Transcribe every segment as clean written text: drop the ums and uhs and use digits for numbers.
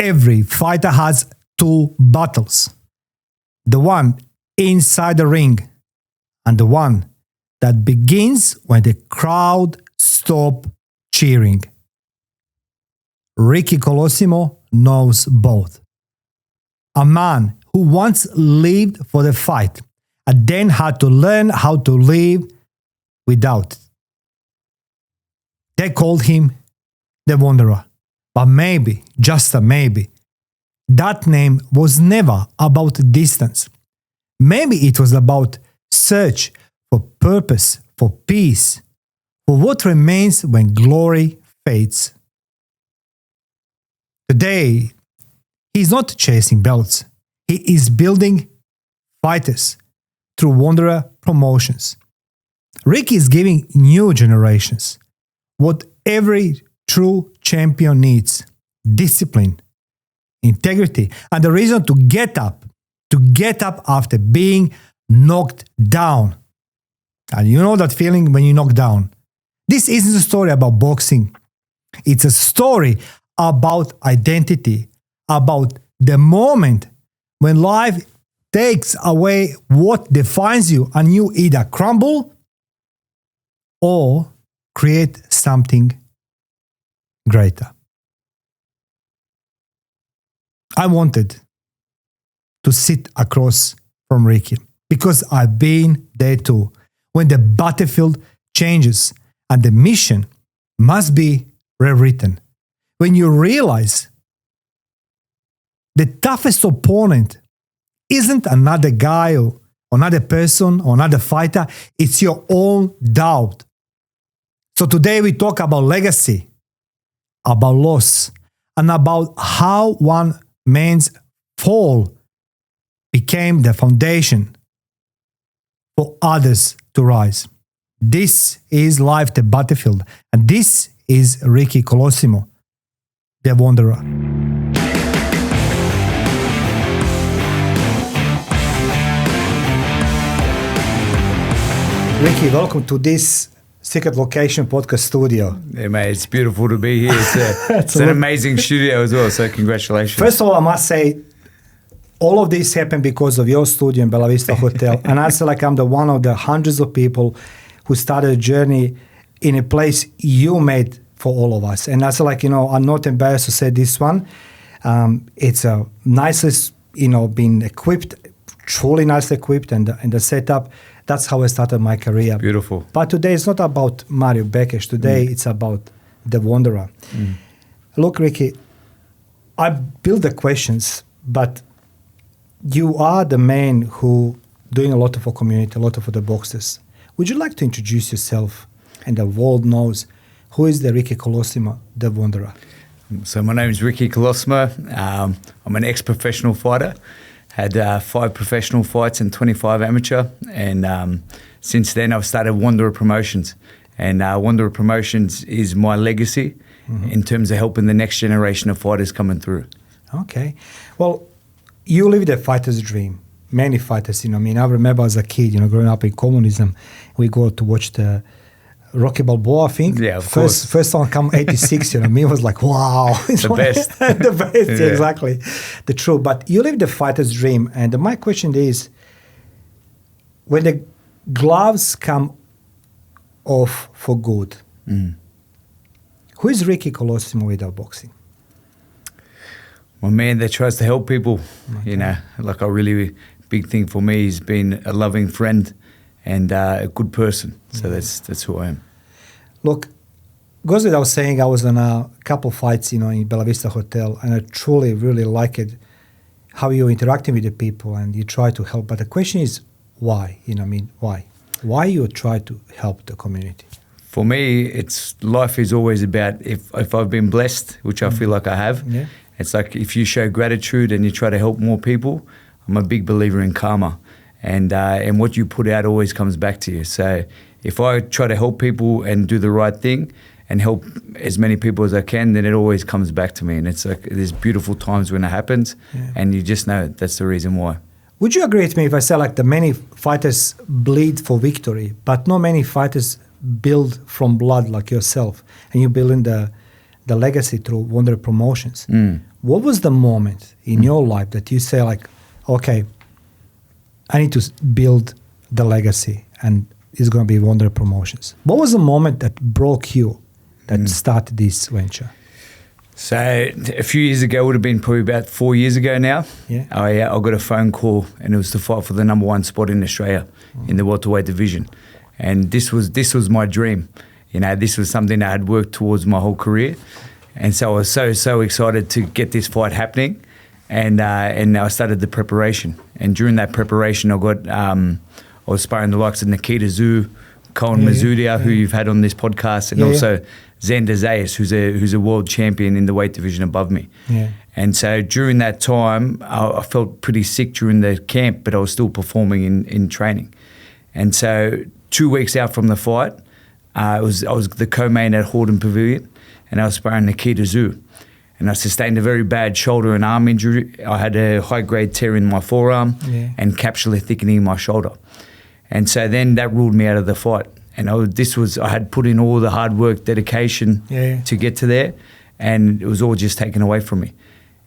Every fighter has two battles. The one inside the ring and the one that begins when the crowd stop cheering. Ricky Colosimo knows both. A man who once lived for the fight and then had to learn how to live without it. They called him the Wanderer. But maybe, just a maybe, that name was never about distance. Maybe it was about search for purpose, for peace, for what remains when glory fades. Today, he's not chasing belts. He is building fighters through Wanderer Promotions. Ricky is giving new generations what every true champion needs: discipline, integrity, and the reason to get up after being knocked down. And you know that feeling when you knock down. This isn't a story about boxing. It's a story about identity, about the moment when life takes away what defines you and you either crumble or create something greater. I wanted to sit across from Ricky because I've been there too. When the battlefield changes and the mission must be rewritten. When you realize the toughest opponent isn't another guy or another person or another fighter, it's your own doubt. So today we talk about legacy, about loss, and about how one man's fall became the foundation for others to rise. This is Life the Battlefield, and this is Ricky Colosimo, the Wanderer. Ricky, welcome to this Secret Location podcast studio. Yeah, mate, it's beautiful to be here. It's an amazing studio as well, so congratulations. First of all, I must say, all of this happened because of your studio in Bella Vista Hotel. And I feel like I'm one of the hundreds of people who started a journey in a place you made for all of us. And I feel like, I'm not embarrassed to say this one. It's a nicely, been equipped, truly nicely equipped, and the setup. That's how I started my career. Beautiful. But today it's not about Mario Bekes. Today it's about the Wanderer. Look, Ricky, I build the questions, but you are the man who doing a lot for community, a lot for the boxers. Would you like to introduce yourself and the world knows who is the Ricky Colosimo, the Wanderer? So my name is Ricky Colosimo. I'm an ex-professional fighter. Had 5 professional fights and 25 amateur. And since then I've started Wanderer Promotions. And Wanderer Promotions is my legacy in terms of helping the next generation of fighters coming through. Okay. Well, you live the fighter's dream. Many fighters, I remember as a kid, growing up in communism, we go to watch the Rocky Balboa, I think. Yeah, of course. First one come 86, me was like, wow. It's the best. The best, yeah. Exactly. The truth. But you live the fighter's dream. And my question is, when the gloves come off for good, who is Ricky Colosimo without boxing? Well, man that tries to help people, like a really big thing for me is being a loving friend and a good person. So that's who I am. Look, goes without saying, I was on a couple fights, in Bella Vista Hotel, and I truly, really like it, how you're interacting with the people and you try to help. But the question is, why? Why? Why you try to help the community? For me, life is always about if I've been blessed, which I feel like I have. Yeah. It's like if you show gratitude and you try to help more people, I'm a big believer in karma. And what you put out always comes back to you. So if I try to help people and do the right thing and help as many people as I can, then it always comes back to me. And it's like there's beautiful times when it happens, and you just know that's the reason why. Would you agree with me if I say like the many fighters bleed for victory, but not many fighters build from blood like yourself, and you build in the legacy through Wanderer Promotions? what was the moment in your life that you say like, okay, I need to build the legacy and it's going to be Wonder Promotions? What was the moment that broke you that started this venture? So a few years ago, would have been probably about 4 years ago now. Yeah. I got a phone call, and it was to fight for the number one spot in Australia in the welterweight division, and this was my dream. You know, this was something I had worked towards my whole career, and so I was so excited to get this fight happening, and I started the preparation. And during that preparation, I was sparring the likes of Nikita Zoo, Colin Mazudia, who you've had on this podcast, and also Xander Zayas, who's a world champion in the weight division above me. Yeah. And so during that time, I felt pretty sick during the camp, but I was still performing in training. And so 2 weeks out from the fight, I was the co-main at Horden Pavilion, and I was sparring Nikita Zoo. And I sustained a very bad shoulder and arm injury. I had a high-grade tear in my forearm and capsular thickening in my shoulder. And so then that ruled me out of the fight. And I had put in all the hard work, dedication to get to there, and it was all just taken away from me.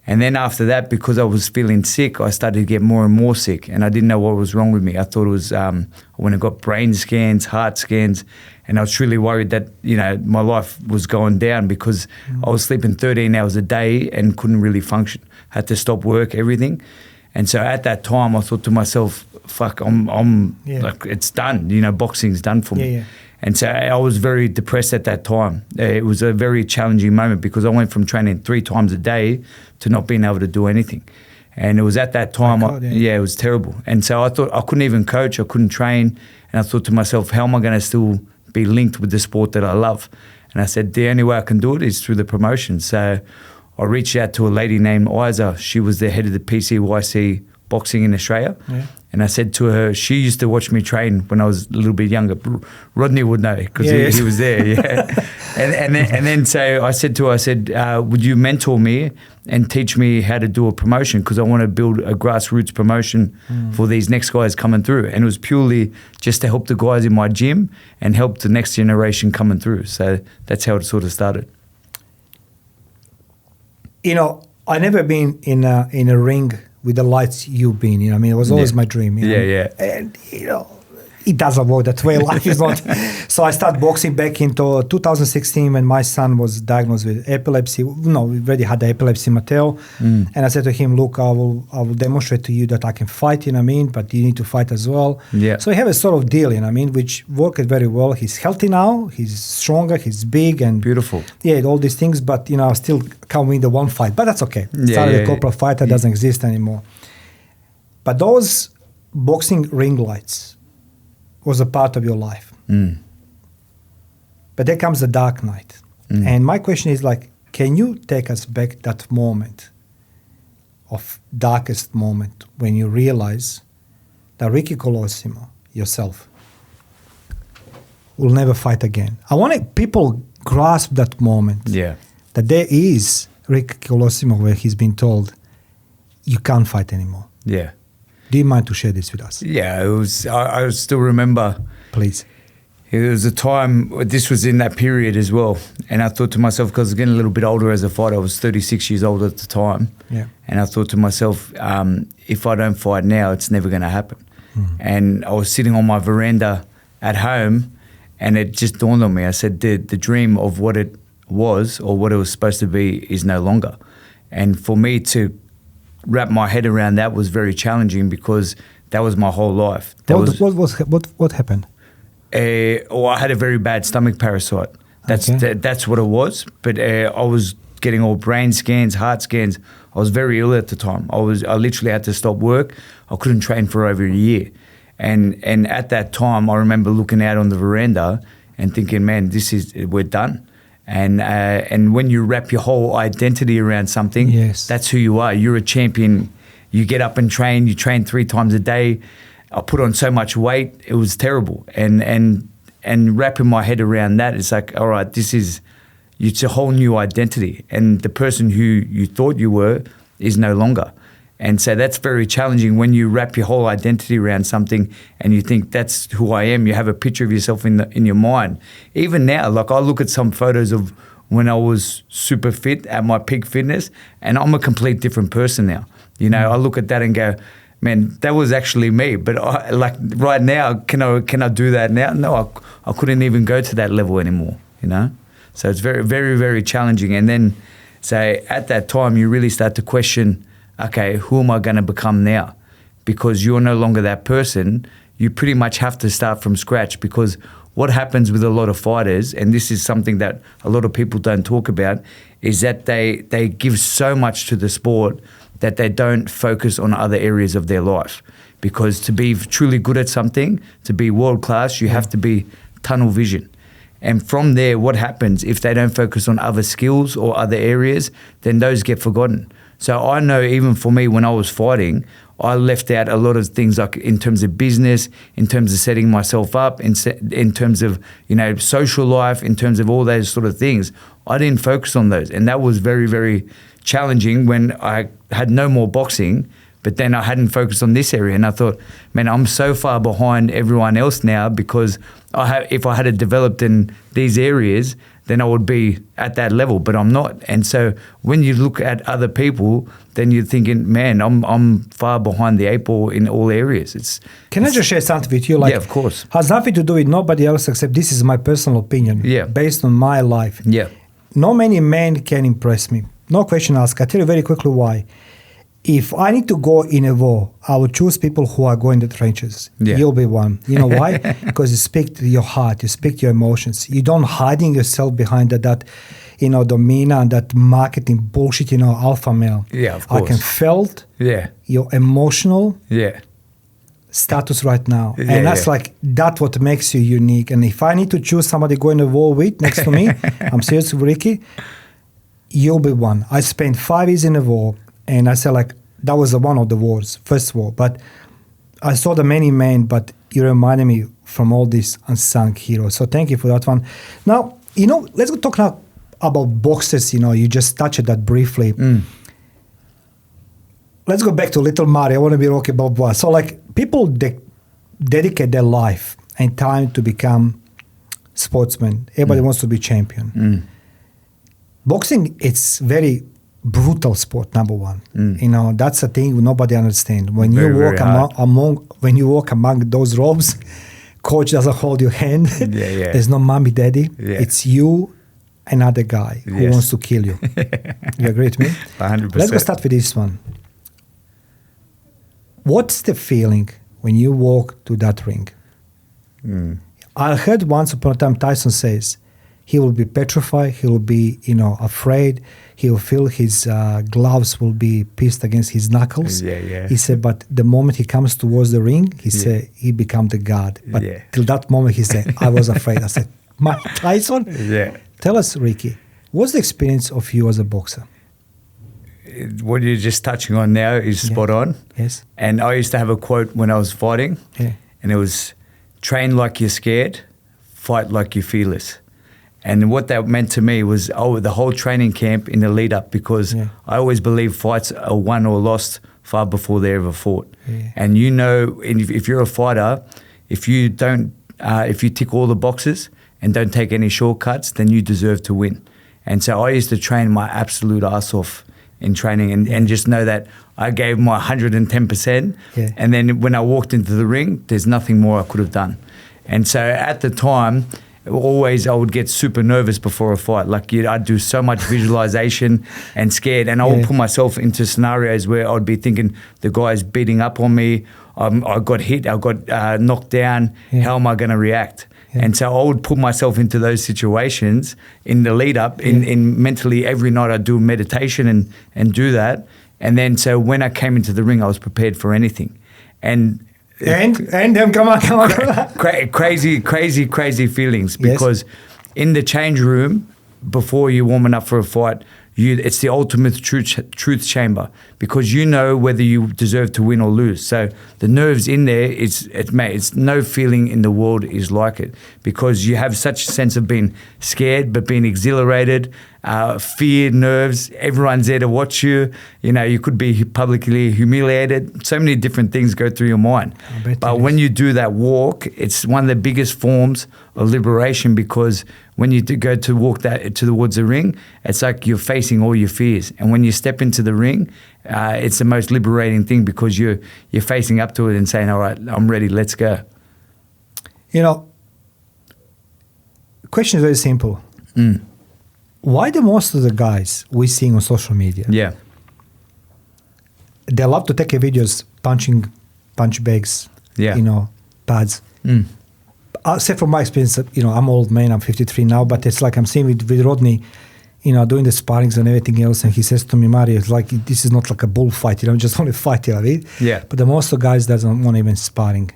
And then after that, because I was feeling sick, I started to get more and more sick, and I didn't know what was wrong with me. I thought it was when I got brain scans, heart scans, and I was truly worried that, you know, my life was going down because I was sleeping 13 hours a day and couldn't really function. Had to stop work, everything. And so at that time, I thought to myself, fuck, I'm like, it's done. You know, boxing's done for me. Yeah. And so I was very depressed at that time. It was a very challenging moment because I went from training 3 times a day to not being able to do anything. And it was at that time, it was terrible. And so I thought I couldn't even coach, I couldn't train. And I thought to myself, how am I going to still be linked with the sport that I love? And I said, the only way I can do it is through the promotion. So I reached out to a lady named Isa. She was the head of the PCYC boxing in Australia. Yeah. And I said to her, she used to watch me train when I was a little bit younger. Rodney would know because he was there. Yeah. and then so I said to her, would you mentor me and teach me how to do a promotion? Because I want to build a grassroots promotion for these next guys coming through. And it was purely just to help the guys in my gym and help the next generation coming through. So that's how it sort of started. You know, I never been in a ring with the lights you've been, you know, I mean, it was always my dream. You know? And, you know, it doesn't work that way. Life is not. So I started boxing back into 2016 when my son was diagnosed with epilepsy. No, we already had the epilepsy, Mateo. And I said to him, look, I will demonstrate to you that I can fight, you know what I mean, but you need to fight as well. Yeah. So we have a sort of deal, you know what I mean, which worked very well. He's healthy now. He's stronger. He's big and beautiful. Yeah, all these things, but, you know, I still can't win the one fight. But that's okay. The corporate fighter doesn't exist anymore. But those boxing ring lights was a part of your life. But there comes the dark night. And my question is like, can you take us back that moment of darkest moment when you realize that Ricky Colosimo, yourself, will never fight again? I want people grasp that moment. Yeah. That there is Ricky Colosimo where he's been told, you can't fight anymore. Yeah. Do you mind to share this with us? Yeah, it was. I still remember. Please. It was a time. This was in that period as well, and I thought to myself, because I was getting a little bit older as a fighter. I was 36 years old at the time. Yeah. And I thought to myself, if I don't fight now, it's never going to happen. And I was sitting on my veranda at home, and it just dawned on me. I said, the dream of what it was or what it was supposed to be is no longer, and for me to wrap my head around that was very challenging because that was my whole life. What happened? I had a very bad stomach parasite. That's what it was. But I was getting all brain scans, heart scans. I was very ill at the time. I literally had to stop work. I couldn't train for over a year. And at that time, I remember looking out on the veranda and thinking, man, we're done. And when you wrap your whole identity around something, that's who you are. You're a champion. You get up and train. You train 3 times a day. I put on so much weight. It was terrible. And wrapping my head around that, it's like, all right, it's a whole new identity. And the person who you thought you were is no longer. And so that's very challenging when you wrap your whole identity around something and you think that's who I am. You have a picture of yourself in your mind. Even now, like I look at some photos of when I was super fit at my peak fitness, and I'm a complete different person now. You know, I look at that and go, man, that was actually me. But like right now, can I do that now? No, I couldn't even go to that level anymore, you know? So it's very, very, very challenging. And then, so at that time, you really start to question, okay, who am I going to become now? Because you're no longer that person. You pretty much have to start from scratch, because what happens with a lot of fighters, and this is something that a lot of people don't talk about, is that they give so much to the sport that they don't focus on other areas of their life. Because to be truly good at something, to be world class, you have to be tunnel vision. And from there, what happens if they don't focus on other skills or other areas, then those get forgotten. So I know even for me, when I was fighting, I left out a lot of things, like in terms of business, in terms of setting myself up, in terms of, you know, social life, in terms of all those sort of things. I didn't focus on those. And that was very, very challenging when I had no more boxing, but then I hadn't focused on this area. And I thought, man, I'm so far behind everyone else now, because if I had developed in these areas, then I would be at that level, but I'm not. And so when you look at other people, then you're thinking, man, I'm far behind the eight ball in all areas. Can I just share something with you? Like, yeah, of course. Has nothing to do with nobody else, except this is my personal opinion. Yeah. Based on my life. Yeah. Not many men can impress me. No question asked. I'll tell you very quickly why. If I need to go in a war, I would choose people who are going to the trenches. Yeah. You'll be one. You know why? Because you speak to your heart, you speak to your emotions. You don't hiding yourself behind that you know, demeanor and that marketing bullshit, you know, alpha male. Yeah, of course. I can felt Yeah. your emotional Yeah. status right now. Yeah, and that's yeah. like, that's what makes you unique. And if I need to choose somebody going to war with next to me, I'm serious, Ricky, you'll be one. I spent 5 years in a war. And I said, like, that was one of the wars, first war. But I saw the many men, but you reminded me from all these unsung heroes. So thank you for that one. Now, you know, let's go talk now about boxers. You know, you just touched that briefly. Let's go back to Little Mario. I want to be Rocky Balboa. So, like, people dedicate their life and time to become sportsmen. Everybody wants to be champion. Boxing, it's very brutal sport, number one. You know, that's a thing nobody understands. When you walk among those ropes, coach doesn't hold your hand. There's no mommy, daddy. It's you, another guy who wants to kill you. You agree with me? 100%. Let's go start with this one. What's the feeling when you walk to that ring? I heard once upon a time Tyson says he will be petrified, he will be, you know, afraid, he will feel his gloves will be pierced against his knuckles. He said, but the moment he comes towards the ring, he said he become the god. But till that moment, he said, I was afraid. I said, Mike Tyson? Tell us, Ricky, what's the experience of you as a boxer? What you're just touching on now is spot on. Yes. And I used to have a quote when I was fighting, and it was, train like you're scared, fight like you're fearless. And what that meant to me was the whole training camp in the lead up, because I always believe fights are won or lost far before they're ever fought. And you know, if you're a fighter, if you tick all the boxes and don't take any shortcuts, then you deserve to win. And so I used to train my absolute ass off in training and just know that I gave my 110%. And then when I walked into the ring, there's nothing more I could have done. And so at the time, always I would get super nervous before a fight. Like I'd do so much visualization and scared, and I would put myself into scenarios where I'd be thinking the guy's beating up on me, I got hit, I got knocked down, how am I going to react? And so I would put myself into those situations in the lead up, in mentally every night I'd do meditation and do that. And then so when I came into the ring, I was prepared for anything. And then come on. Crazy feelings, because in the change room, before you're warming up for a fight, it's the ultimate truth chamber, because you know whether you deserve to win or lose. So the nerves in there, it's no feeling in the world is like it, because you have such a sense of being scared but being exhilarated, fear, nerves. Everyone's there to watch you. You could be publicly humiliated. So many different things go through your mind. But when you do that walk, it's one of the biggest forms of liberation, because when you go to walk towards the ring, it's like you're facing all your fears. And when you step into the ring, it's the most liberating thing, because you're facing up to it and saying, all right, I'm ready, let's go. Question is very simple. Why do most of the guys we see on social media, they love to take videos punch bags, pads? I'll say from my experience, I'm old man, I'm 53 now, but it's like I'm seeing with Rodney, doing the sparrings and everything else, and he says to me, Mario, it's like, this is not like a bullfight, just only fight, Yeah. But the most of guys doesn't want even sparring.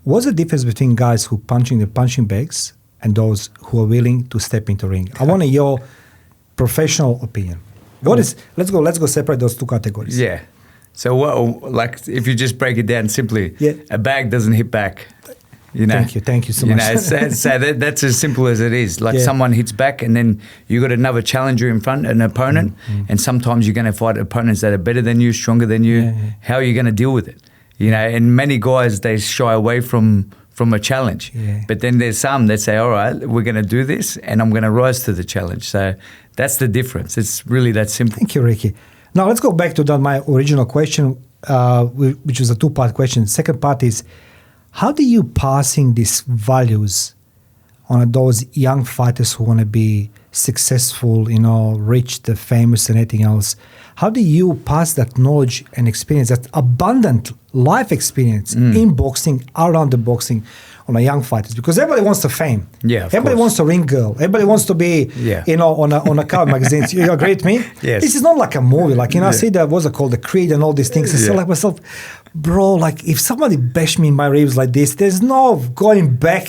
What's the difference between guys who punching the punching bags and those who are willing to step into ring? I want your professional opinion. Let's go separate those two categories. Yeah. So if you just break it down simply, a bag doesn't hit back. Thank you so much. So that's as simple as it is. Like someone hits back, and then you got another challenger in front, an opponent, and sometimes you're going to fight opponents that are better than you, stronger than you. How are you going to deal with it? And many guys, they shy away from a challenge. But then there's some that say, all right, we're going to do this, and I'm going to rise to the challenge. So that's the difference. It's really that simple. Thank you, Ricky. Now let's go back to my original question, which was a two-part question. Second part is, how do you passing these values on those young fighters who want to be successful, rich, the famous and anything else? How do you pass that knowledge and experience, that abundant life experience in boxing, around the boxing, on a young fighters? Because everybody wants the fame. Everybody wants a ring girl. Everybody wants to be, on a cover magazines. You agree with me? Yes. This is not like a movie. Like, I see that, what's it called, the Creed and all these things. I feel like myself, bro, like if somebody bashed me in my ribs like this, there's no going back.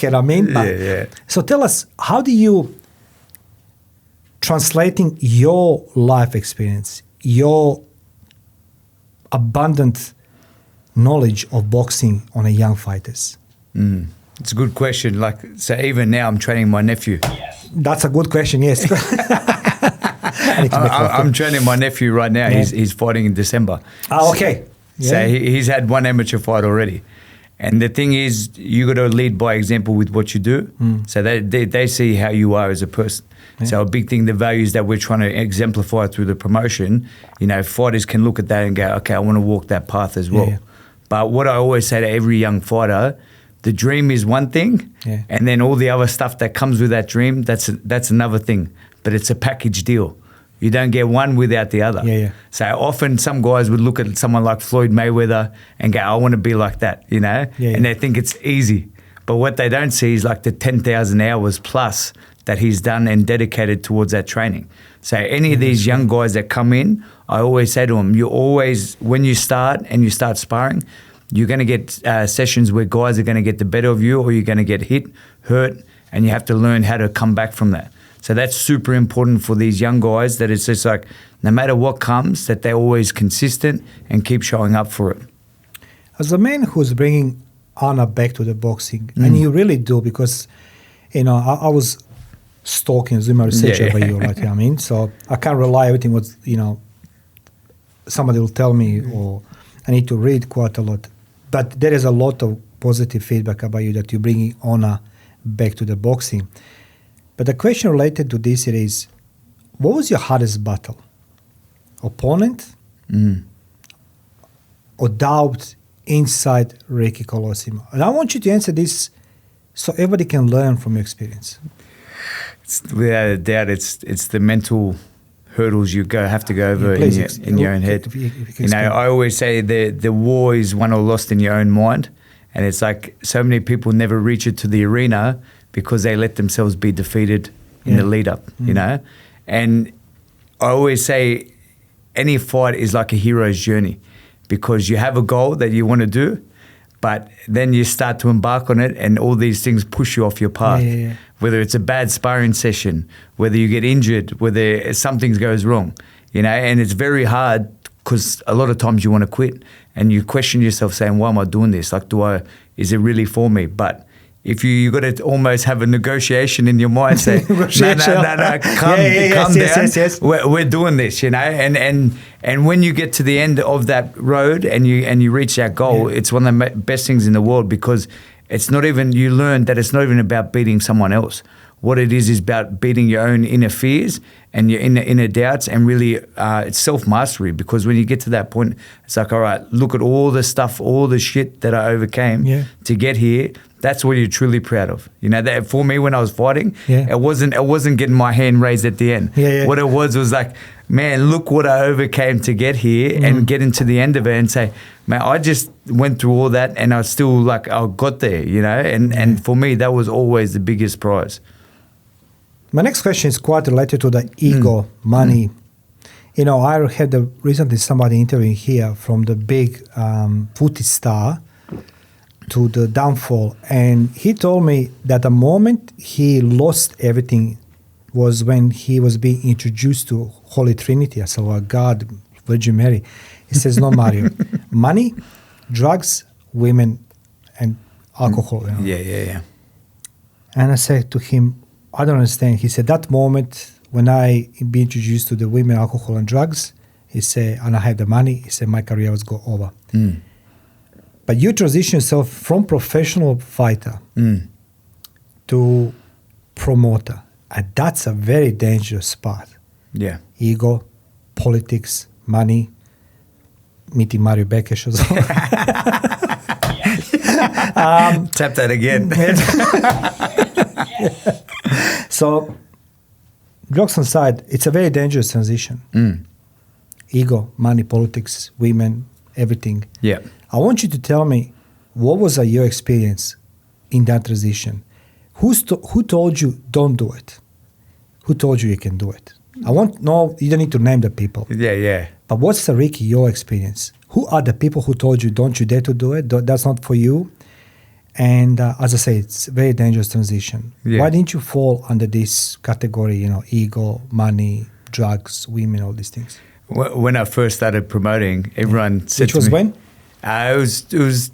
So tell us, how do you translating your life experience, your abundant knowledge of boxing on a young fighters? It's a good question. So even now I'm training my nephew. That's a good question, yes. I'm training my nephew right now. He's fighting in December. Okay. So he's had one amateur fight already. And the thing is, you got to lead by example with what you do. So they see how you are as a person. So a big thing, the values that we're trying to exemplify through the promotion, fighters can look at that and go, okay, I want to walk that path as well. But what I always say to every young fighter, the dream is one thing, and then all the other stuff that comes with that dream, that's another thing. But it's a package deal. You don't get one without the other. So often some guys would look at someone like Floyd Mayweather and go, I want to be like that, and they think it's easy. But what they don't see is like the 10,000 hours plus that he's done and dedicated towards that training. So any of these young guys that come in, I always say to them, when you start and you start sparring, you're going to get sessions where guys are going to get the better of you, or you're going to get hit, hurt, and you have to learn how to come back from that. So that's super important for these young guys, that it's just like, no matter what comes, that they're always consistent and keep showing up for it. As a man who's bringing honor back to the boxing, and you really do, because, I was stalking, doing my research over you, right? So I can't rely everything what, somebody will tell me, or I need to read quite a lot. But there is a lot of positive feedback about you, that you're bringing honor back to the boxing. But the question related to this is, what was your hardest battle? Opponent or doubt inside Ricky Colosimo? And I want you to answer this so everybody can learn from your experience. Without a doubt, it's the mental hurdles you have to go over in your own head. I always say the war is won or lost in your own mind, and it's like so many people never reach it to the arena because they let themselves be defeated in the lead up, And I always say any fight is like a hero's journey, because you have a goal that you want to do, but then you start to embark on it, and all these things push you off your path. Whether it's a bad sparring session, whether you get injured, whether something goes wrong, and it's very hard, because a lot of times you want to quit and you question yourself saying, why am I doing this? Like, is it really for me? But if you got to almost have a negotiation in your mind, say, no, calm down. Yes. We're doing this, and when you get to the end of that road and you reach that goal, it's one of the best things in the world, because it's not even, you learn that it's not even about beating someone else. What it is about beating your own inner fears and your inner doubts, and really it's self-mastery, because when you get to that point, it's like, all right, look at all the stuff, all the shit that I overcame to get here. That's what you're truly proud of. That for me, when I was fighting, it wasn't getting my hand raised at the end. What it was like, man, look what I overcame to get here, and getting to the end of it and say, man, I just went through all that and I still like, I got there, and for me, that was always the biggest prize. My next question is quite related to the ego, money. I had recently somebody interviewing here from the big footy star to the downfall, and he told me that the moment he lost everything was when he was being introduced to Holy Trinity. I said, well, God, Virgin Mary. He says, no, Mario, money, drugs, women, and alcohol. Yeah. And I said to him, I don't understand. He said, that moment when I be introduced to the women, alcohol, and drugs, he said, and I had the money, he said, my career was go over. But you transition yourself from professional fighter to promoter. And that's a very dangerous spot. Yeah. Ego, politics, money, meeting Mario Bekes as well. Tap that again. So, jokes aside, it's a very dangerous transition. Ego, money, politics, women, everything. Yeah. I want you to tell me, what was your experience in that transition? Who told you don't do it? Who told you can do it? No, you don't need to name the people. Yeah. But what's the, Ricky, your experience? Who are the people who told you, don't you dare to do it? That's not for you. And as I say, it's a very dangerous transition. Yeah. Why didn't you fall under this category, ego, money, drugs, women, all these things? When I first started promoting, everyone said to me... Which was when? It was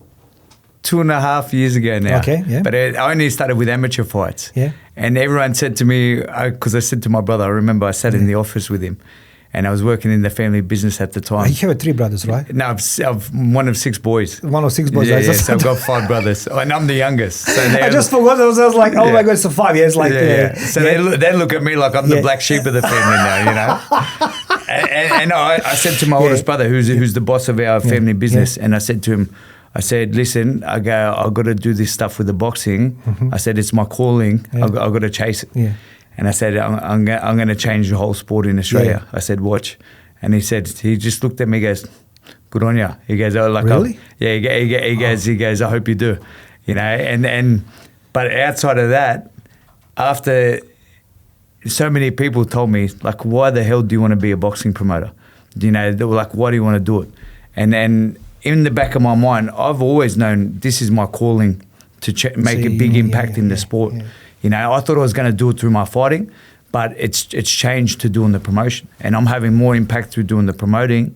2.5 years ago now. Okay, yeah. But I only started with amateur fights. Yeah. And everyone said to me, because I said to my brother, I remember I sat in the office with him, and I was working in the family business at the time. You have 3 brothers, right? No, I'm one of 6 boys. One of 6 boys. Yeah, so I've got 5 brothers. And I'm the youngest. So I just forgot. I was like, oh my God, it's 5 years. So they look at me like I'm the black sheep of the family now, And I said to my oldest brother, who's the boss of our family business, and I said to him, I said, listen, I've got to do this stuff with the boxing. I said, it's my calling. I've got to chase it. Yeah. And I said, I'm going to change the whole sport in Australia. I said, watch. And he just looked at me, he goes, good on you. He goes, oh, like, really? He goes, I hope you do. But outside of that, after so many people told me, like, why the hell do you want to be a boxing promoter? They were like, why do you want to do it? And then in the back of my mind, I've always known this is my calling to make a big impact in the sport. Yeah. I thought I was going to do it through my fighting, but it's changed to doing the promotion. And I'm having more impact through doing the promoting.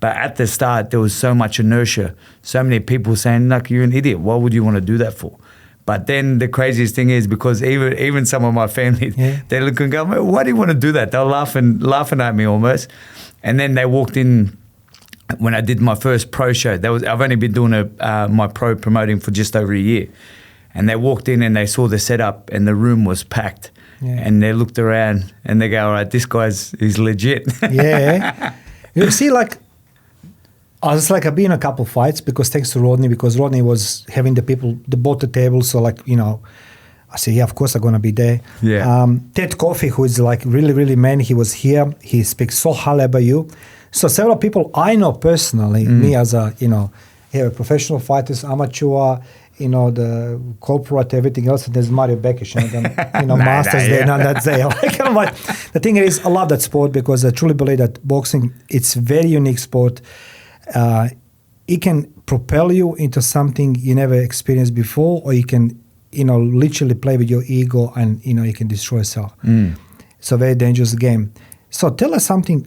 But at the start, there was so much inertia, so many people saying, like, you're an idiot. What would you want to do that for? But then the craziest thing is, because even some of my family, they look and go, why do you want to do that? They're laughing at me almost. And then they walked in when I did my first pro show. I've only been doing my pro promoting for just over a year. And they walked in and they saw the setup and the room was packed. Yeah. And they looked around and they go, all right, this he's legit. Yeah. You see, like, I was like, I've been in a couple of fights thanks to Rodney, because Rodney was having the people, both the tables. So, like, I said, yeah, of course I'm going to be there. Yeah. Ted Coffey, who is like really, really man, he was here. He speaks so highly about you. So several people I know personally, me as a, professional fighters, amateur, the corporate, everything else. And there's Mario Bekes, Masters Day, that's day. The thing is, I love that sport because I truly believe that boxing, it's a very unique sport. It can propel you into something you never experienced before, or you can, literally play with your ego and, you can destroy yourself. It's a very dangerous game. So tell us something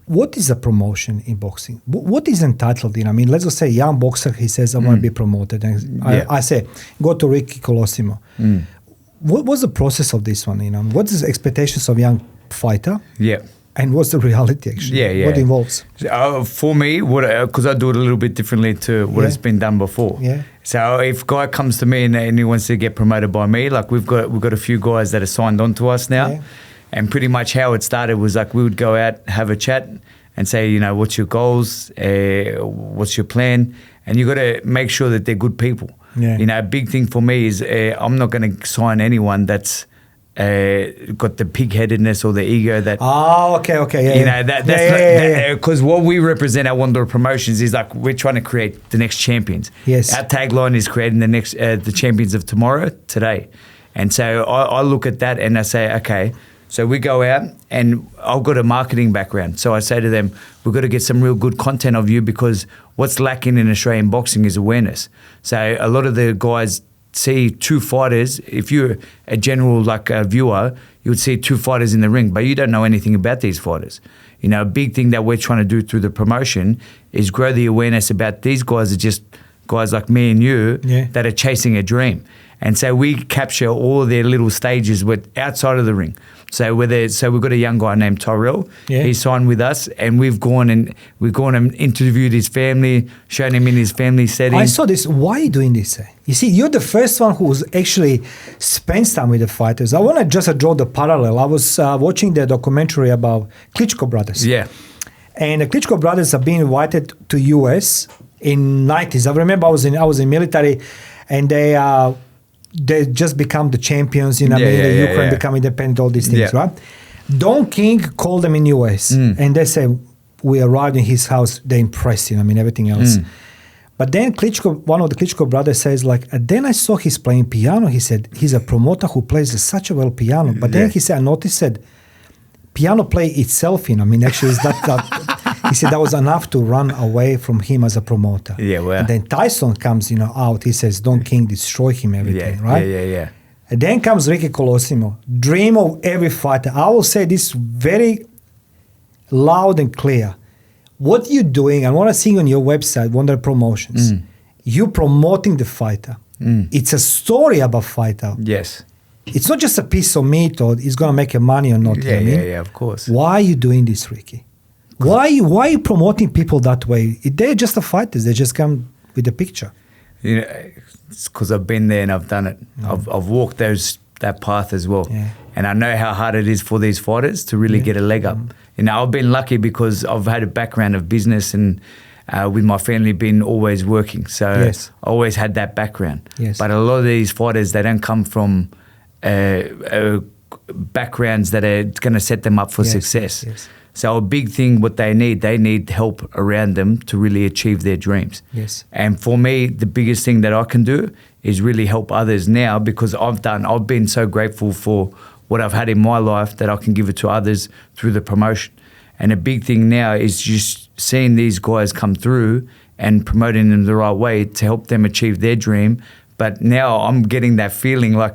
what is a promotion in boxing? What is entitled in? I mean, let's just say a young boxer, he says, I want to be promoted. And I say, go to Ricky Colosimo. What was the process of this one? What is the expectations of young fighter? Yeah. And what's the reality actually? Yeah. What involves? For me, because I do it a little bit differently to what has been done before. Yeah. So if a guy comes to me and he wants to get promoted by me, like we've got a few guys that are signed on to us now. Yeah. And pretty much how it started was like we would go out, have a chat and say, what's your goals? What's your plan? And you got to make sure that they're good people. Yeah. A big thing for me is I'm not going to sign anyone that's got the pig-headedness or the ego that. Oh, okay. Yeah. That's because what we represent at Wonder Promotions is like we're trying to create the next champions. Yes. Our tagline is creating the champions of tomorrow, today. And so I look at that and I say, okay. So we go out and I've got a marketing background. So I say to them, we've got to get some real good content of you because what's lacking in Australian boxing is awareness. So a lot of the guys see two fighters. If you're a general viewer, you would see two fighters in the ring, but you don't know anything about these fighters. A big thing that we're trying to do through the promotion is grow the awareness about these guys are just guys like me and you that are chasing a dream. And so we capture all of their little stages outside of the ring. So we've got a young guy named Tyrell. Yeah. He signed with us, and we've gone and interviewed his family, shown him in his family setting. I saw this. Why are you doing this? You see, you're the first one who's actually spends time with the fighters. I want to just draw the parallel. I was watching the documentary about Klitschko brothers. Yeah. And the Klitschko brothers have been invited to US in 90s. I remember I was in military, and they just become the champions, Ukraine become independent, all these things, right? Don King called them in US, and they say, we arrived in his house, they're impressed, everything else. But then Klitschko, one of the Klitschko brothers says, then I saw he's playing piano. He said, he's a promoter who plays such a well piano. But then he said, I noticed piano play itself, actually is that he said that was enough to run away from him as a promoter. Yeah, well. And then Tyson comes, out. He says, Don King destroy him, everything, right? Yeah. And then comes Ricky Colosimo, dream of every fighter. I will say this very loud and clear. What you're doing, I want to see on your website, Wonder Promotions, you promoting the fighter. It's a story about fighter. Yes. It's not just a piece of meat or it's going to make you money or not. Yeah, of course. Why are you doing this, Ricky? Why are you promoting people that way? They're just the fighters. They just come with the picture. It's because I've been there and I've done it. I've walked that path as well. Yeah. And I know how hard it is for these fighters to really get a leg up. I've been lucky because I've had a background of business and with my family been always working. So I always had that background. Yes. But a lot of these fighters, they don't come from backgrounds that are going to set them up for success. Yes. So a big thing, what they need help around them to really achieve their dreams. Yes. And for me, the biggest thing that I can do is really help others now because I've been so grateful for what I've had in my life that I can give it to others through the promotion. And a big thing now is just seeing these guys come through and promoting them the right way to help them achieve their dream. But now I'm getting that feeling I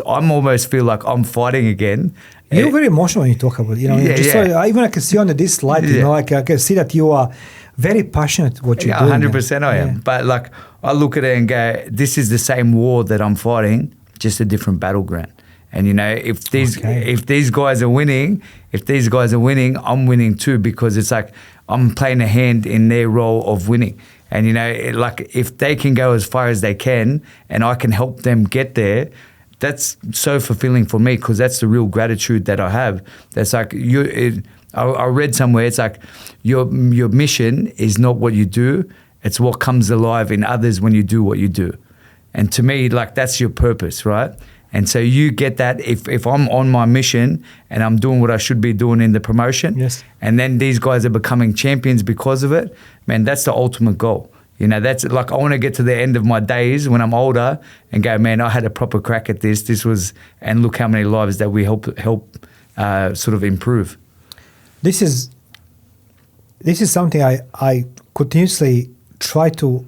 almost feel like I'm fighting again. You're very emotional when you talk about it. So even I can see on this slide, I can see that you are very passionate what you're doing. 100% I am. But I look at it and go, this is the same war that I'm fighting, just a different battleground. And if these guys are winning, I'm winning too because it's like I'm playing a hand in their role of winning. And if they can go as far as they can, and I can help them get there, that's so fulfilling for me because that's the real gratitude that I have. That's I read somewhere it's like your mission is not what you do; it's what comes alive in others when you do what you do. And to me, that's your purpose, right? And so you get that if I'm on my mission and I'm doing what I should be doing in the promotion, and then these guys are becoming champions because of it, man, that's the ultimate goal. That's I want to get to the end of my days when I'm older and go, man, I had a proper crack at this. And look how many lives that we help sort of improve. This is something I continuously try to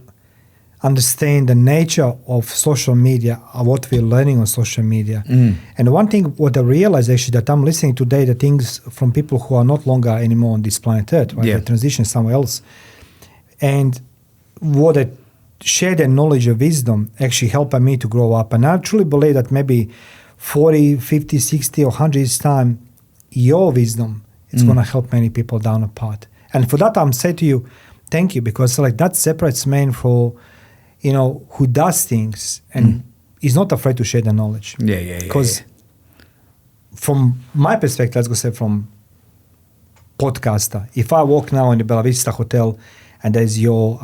understand the nature of social media, what we're learning on social media. And one thing, what I realized actually, that I'm listening today, the things from people who are not longer anymore on this planet Earth, right? They transition somewhere else. And what they share their knowledge of wisdom actually helped me to grow up. And I truly believe that maybe 40, 50, 60 or 100 years time, your wisdom is going to help many people down the path. And for that, I'm saying to you, thank you, because like that separates man for, who does things and is not afraid to share the knowledge. Because from my perspective, let's go say from podcaster, if I walk now in the Bella Vista Hotel and there's your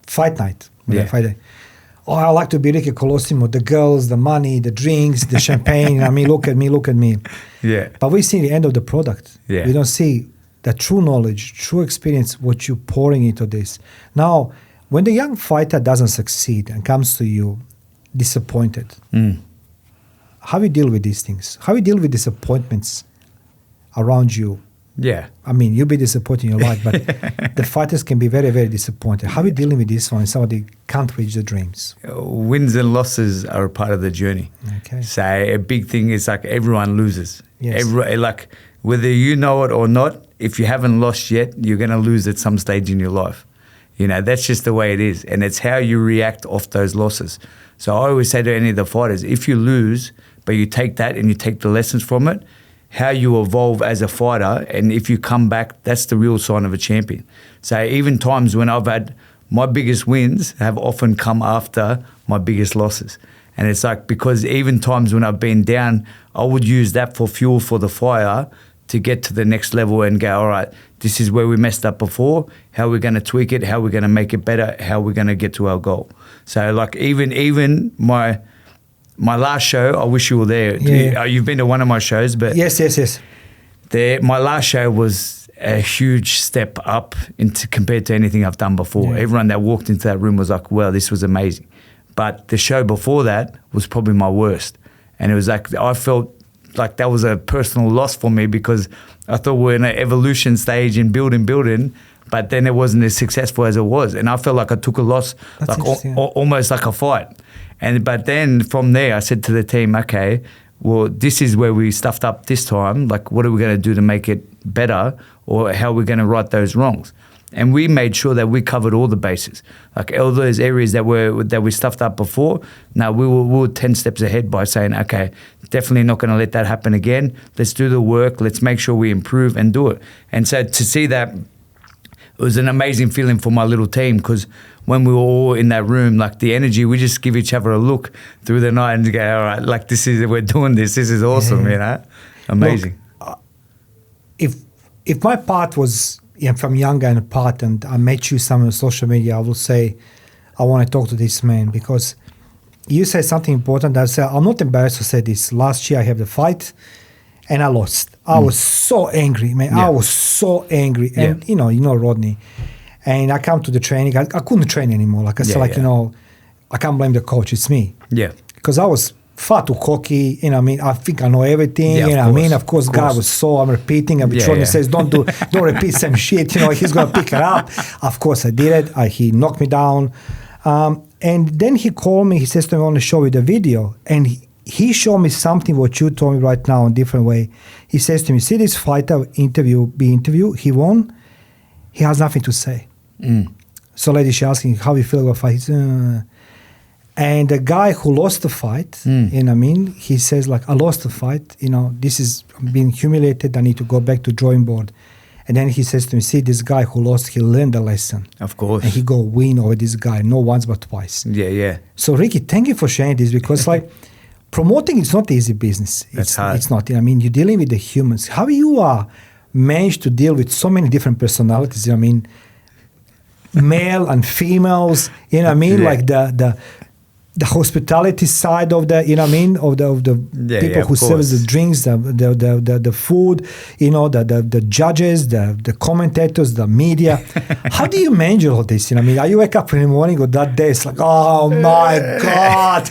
fight night, Friday, I like to be like a Colosimo, the girls, the money, the drinks, the champagne. Look at me. Yeah. But we see the end of the product. Yeah. We don't see the true knowledge, true experience, what you're pouring into this. Now, when the young fighter doesn't succeed and comes to you disappointed, how you deal with these things? How you deal with disappointments around you? Yeah. You'll be disappointed in your life, but the fighters can be very, very disappointed. How are you dealing with this one when somebody can't reach their dreams? Wins and losses are a part of the journey. Okay. So a big thing is like everyone loses. Yes. Like whether you know it or not, if you haven't lost yet, you're going to lose at some stage in your life. That's just the way it is. And it's how you react off those losses. So I always say to any of the fighters, if you lose, but you take that and you take the lessons from it, how you evolve as a fighter, and if you come back, that's the real sign of a champion. So even times when I've had my biggest wins have often come after my biggest losses. And it's like, because even times when I've been down, I would use that for fuel for the fire to get to the next level and go, all right, this is where we messed up before, how we're going to tweak it, how we're going to make it better, how we're going to get to our goal. So like even my last show, I wish you were there. Yeah. You've been to one of my shows, but Yes. my last show was a huge step up compared to anything I've done before. Yeah. Everyone that walked into that room was like, wow, this was amazing. But the show before that was probably my worst. And it was like, I felt like that was a personal loss for me, because I thought we're in an evolution stage in building, but then it wasn't as successful as it was. And I felt like I took a loss, That's like almost like a fight. But then from there, I said to the team, okay, well, this is where we stuffed up this time. Like, what are we going to do to make it better, or how are we going to right those wrongs? And we made sure that we covered all the bases. Like all those areas that we stuffed up before, now we were 10 steps ahead by saying, okay, definitely not going to let that happen again. Let's do the work. Let's make sure we improve and do it. And so to see that, it was an amazing feeling for my little team, because when we were all in that room, like the energy, we just give each other a look through the night and go, all right, like we're doing this. This is awesome, Amazing. Look, if my part was from younger and part, and I met you some on social media, I will say, I want to talk to this man, because you said something important. I said, I'm not embarrassed to say this. Last year I had the fight and I lost. I was so angry, man. Yeah. I was so angry. And you know Rodney. And I come to the training. I couldn't train anymore. Like I said, I can't blame the coach. It's me. Yeah. Because I was far too cocky. I think I know everything. Of course, guy was so, I'm repeating. And Rodney says, don't repeat some shit. He's going to pick it up. Of course, I did it. He knocked me down. And then he called me. He says to me, I want to show you the video. And he showed me something what you told me right now in a different way. He says to me, see this fighter interview, he won. He has nothing to say. So lady, she asking, how you feel about fight? And the guy who lost the fight, he says like, I lost the fight. This is being humiliated. I need to go back to drawing board. And then he says to me, see, this guy who lost, he learned the lesson. Of course. And he go win over this guy, not once but twice. Yeah. So Ricky, thank you for sharing this, because like promoting is not easy business. That's hard. It's not. You're dealing with the humans. How you managed to deal with so many different personalities? Male and females. Like the hospitality side of the, of the people who serve the drinks, the food, the judges, the commentators, the media. How do you manage all this? Are you wake up in the morning or that day, it's like, oh my God.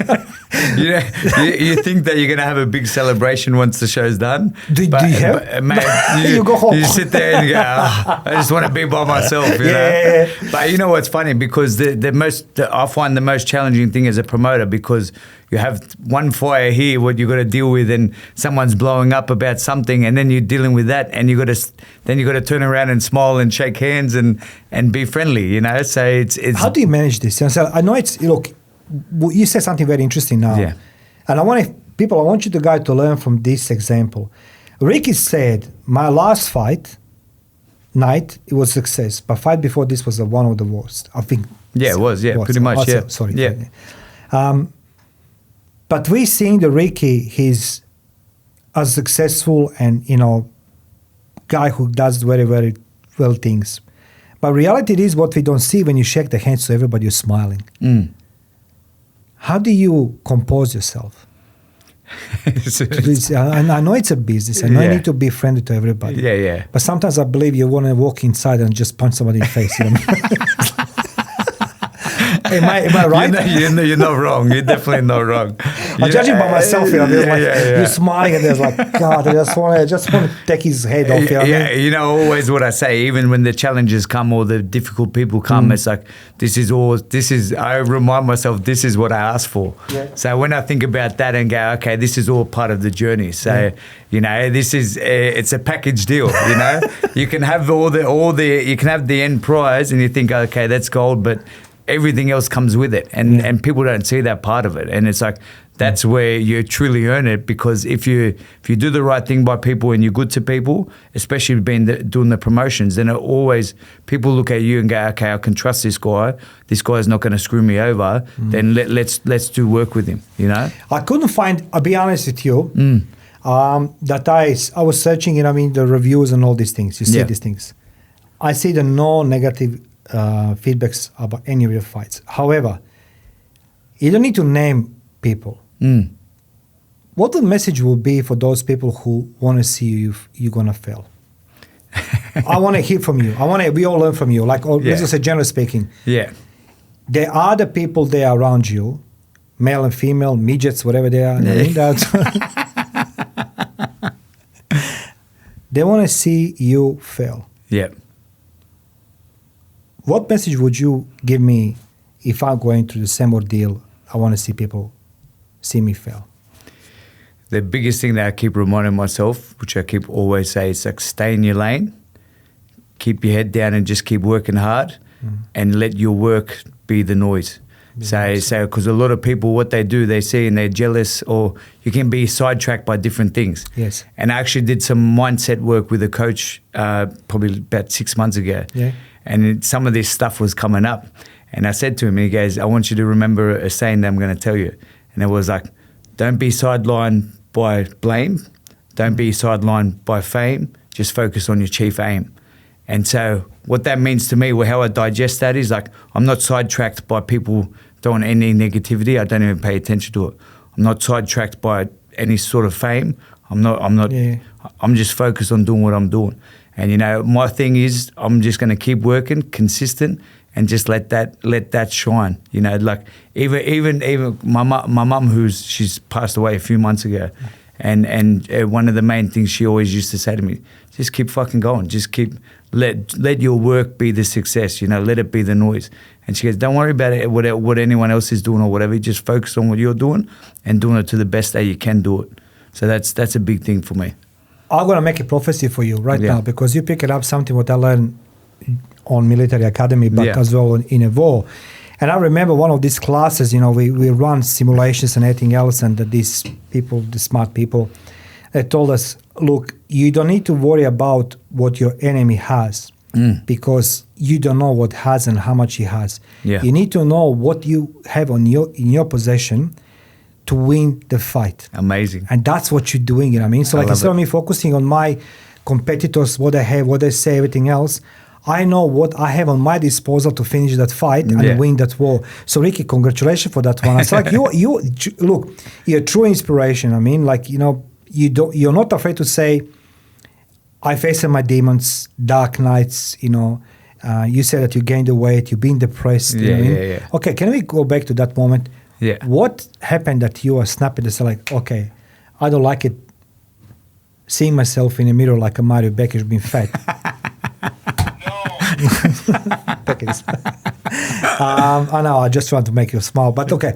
You think that you're going to have a big celebration once the show's done. Do you have? Mate, You go home. You sit there and you go, "Oh, I just want to be by myself, you know. But you know what's funny? Because I find the most challenging thing as a promoter, because you have one fire here, what you got to deal with, and someone's blowing up about something, and then you're dealing with that, and you got to turn around and smile and shake hands and be friendly, you know. So it's how do you manage this? So I know look, you said something very interesting now, and I want you guys to learn from this example. Ricky said, "My last fight night, it was success, but fight before this was one of the worst." I think. Yeah, it was. Yeah, pretty much. Yeah. Sorry. Yeah. But we seeing the Ricky, he's a successful and guy who does very, very well things. But reality is what we don't see when you shake the hands to everybody, you're smiling. How do you compose yourself? And I know it's a business. I know you need to be friendly to everybody. Yeah. But sometimes I believe you want to walk inside and just punch somebody in the face. Am I right? You're not wrong. You're definitely not wrong. I'm judging by myself. You're smiling, and there's like, God, I just want to take his head off. You know, always what I say, even when the challenges come or the difficult people come, it's like, I remind myself, this is what I asked for. Yeah. So when I think about that and go, okay, this is all part of the journey. So, it's a package deal, you know. You can have you can have the end prize and you think, okay, that's gold, but everything else comes with it, and people don't see that part of it, and it's like that's where you truly earn it, because if you do the right thing by people and you're good to people, especially doing the promotions, then people look at you and go, okay, I can trust this guy. This guy's not going to screw me over. Then let's do work with him. You know, I couldn't find. I'll be honest with you. That I was searching, the reviews and all these things. You see these things. I see the no negative feedbacks about any of your fights. However, you don't need to name people. What the message will be for those people who want to see you're gonna fail? I want to hear from you. We all learn from you. Let's just say, generally speaking. Yeah. There are the people there around you, male and female, midgets, whatever they are. They want to see you fail. Yeah. What message would you give me if I'm going through the same ordeal? I want to see people see me fail. The biggest thing that I keep reminding myself, which I keep always say, is like, stay in your lane, keep your head down and just keep working hard, and let your work be the noise. So because a lot of people, what they do, they see and they're jealous, or you can be sidetracked by different things. Yes. And I actually did some mindset work with a coach probably about 6 months ago. Yeah. And some of this stuff was coming up. And I said to him, he goes, I want you to remember a saying that I'm going to tell you. And it was like, don't be sidelined by blame. Don't be sidelined by fame. Just focus on your chief aim. And so what that means to me, how I digest that is like, I'm not sidetracked by people throwing any negativity. I don't even pay attention to it. I'm not sidetracked by any sort of fame. I'm just focused on doing what I'm doing. And my thing is, I'm just going to keep working consistent and just let that shine. Like even my mum, she's passed away a few months ago, and one of the main things she always used to say to me, just keep fucking going, just keep let your work be the success. Let it be the noise. And she goes, don't worry about it, what anyone else is doing or whatever. Just focus on what you're doing and doing it to the best that you can do it. So that's a big thing for me. I'm going to make a prophecy for you right now, because you pick it up something what I learned on military academy, but as well in a war. And I remember one of these classes, we run simulations and everything else, and these people, the smart people, they told us, look, you don't need to worry about what your enemy has, because you don't know what has and how much he has. Yeah. You need to know what you have in your possession to win the fight. Amazing. And that's what you're doing, So instead of me focusing on my competitors, what I have, what they say, everything else, I know what I have on my disposal to finish that fight and win that war. So Ricky, congratulations for that one. It's like you look, you're a true inspiration. You're not afraid to say, I faced my demons, dark nights, you said that you gained the weight, you've been depressed. Okay, can we go back to that moment? Yeah. What happened that you are snapping and say like, okay, I don't like it seeing myself in a mirror like a Mario Bekes being fat. Bekes. I know, I just want to make you smile. But okay,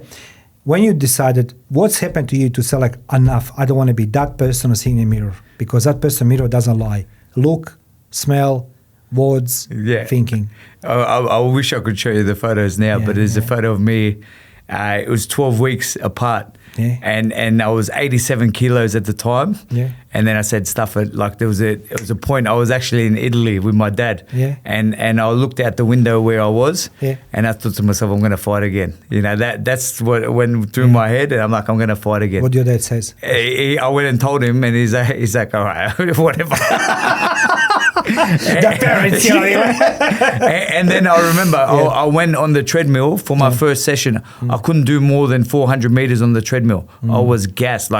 when you decided, what's happened to you to say like, enough, I don't want to be that person seen in a mirror, because that person in a mirror doesn't lie. Look, smell, words, thinking. I wish I could show you the photos now, but there's a photo of me. It was 12 weeks apart, and I was 87 kilos at the time. Yeah. And then I said, stuff it. Like it was a point. I was actually in Italy with my dad. Yeah. And I looked out the window where I was. Yeah. And I thought to myself, I'm going to fight again. You know, that's what went through my head, and I'm like, I'm going to fight again. What your dad says? I went and told him, and he's like, all right, whatever. The parents, you know. And then I remember I went on the treadmill for my first session. I couldn't do more than 400 meters on the treadmill. I was gassed.